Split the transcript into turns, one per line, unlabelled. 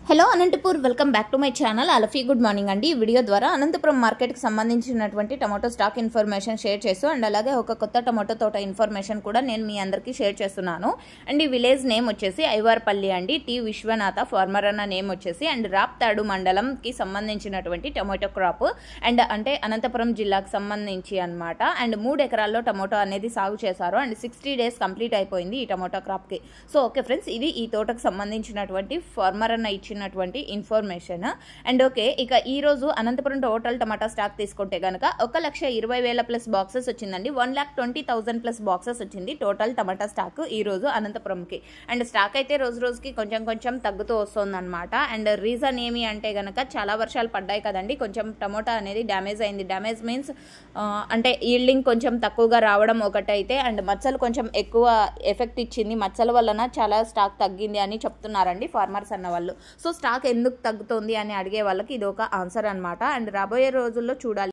Hello Anantapur welcome back to my channel అలఫీ good morning అండి. ఈ వీడియో ద్వారా అనంతపురం మార్కెట్కి సంబంధించినటువంటి టమాటో స్టాక్ ఇన్ఫర్మేషన్ షేర్ చేస్తూ అండ్ అలాగే ఒక కొత్త టమాటో తోట ఇన్ఫర్మేషన్ కూడా నేను మీ అందరికీ షేర్ చేస్తున్నాను. అండ్ ఈ విలేజ్ నేమ్ వచ్చేసి ఐవార్పల్లి అండి. టి విశ్వనాథ ఫార్మర్ అన్న నేమ్ వచ్చేసి అండ్ రాప్తాడు మండలంకి సంబంధించినటువంటి టమాటో క్రాప్ అండ్ అంటే అనంతపురం జిల్లాకు సంబంధించి అనమాట. అండ్ 3 ఎకరాల్లో టమాటో అనేది సాగు చేశారు అండ్ 60 డేస్ కంప్లీట్ అయిపోయింది ఈ టమాటో క్రాప్కి. సో ఓకే ఫ్రెండ్స్, ఇది ఈ తోటకు సంబంధించినటువంటి ఫార్మర్ అన్న ఇచ్చిన ఇన్ఫర్మేషన్. అండ్ ఓకే, ఇక ఈ రోజు అనంతపురం టోటల్ టమాటా స్టాక్ తీసుకుంటే కనుక 1,20,000 ప్లస్ బాక్సెస్ వచ్చిందండి. 1,20,000 ప్లస్ బాక్సెస్ వచ్చింది టోటల్ టమాటా స్టాక్ ఈ రోజు అనంతపురంకి. అండ్ స్టాక్ అయితే రోజు రోజుకి కొంచెం తగ్గుతూ వస్తుంది అనమాట. అండ్ రీజన్ ఏమి అంటే కనుక చాలా వర్షాలు పడ్డాయి కదండి, కొంచెం టమోటా అనేది డ్యామేజ్ అయింది. డ్యామేజ్ మీన్స్ అంటే ఈల్డింగ్ కొంచెం తక్కువగా రావడం ఒకటైతే, అండ్ మచ్చలు కొంచెం ఎక్కువ ఎఫెక్ట్ ఇచ్చింది. మచ్చల వలన చాలా స్టాక్ తగ్గింది అని చెప్తున్నారండి ఫార్మర్స్ అన్న వాళ్ళు. సో స్టాక్ ఎందుకు తగ్గుతుంది అని అడిగే వాళ్ళకి ఇది ఒక ఆన్సర్ అనమాట. అండ్ రాబోయే రోజుల్లో చూడాలి.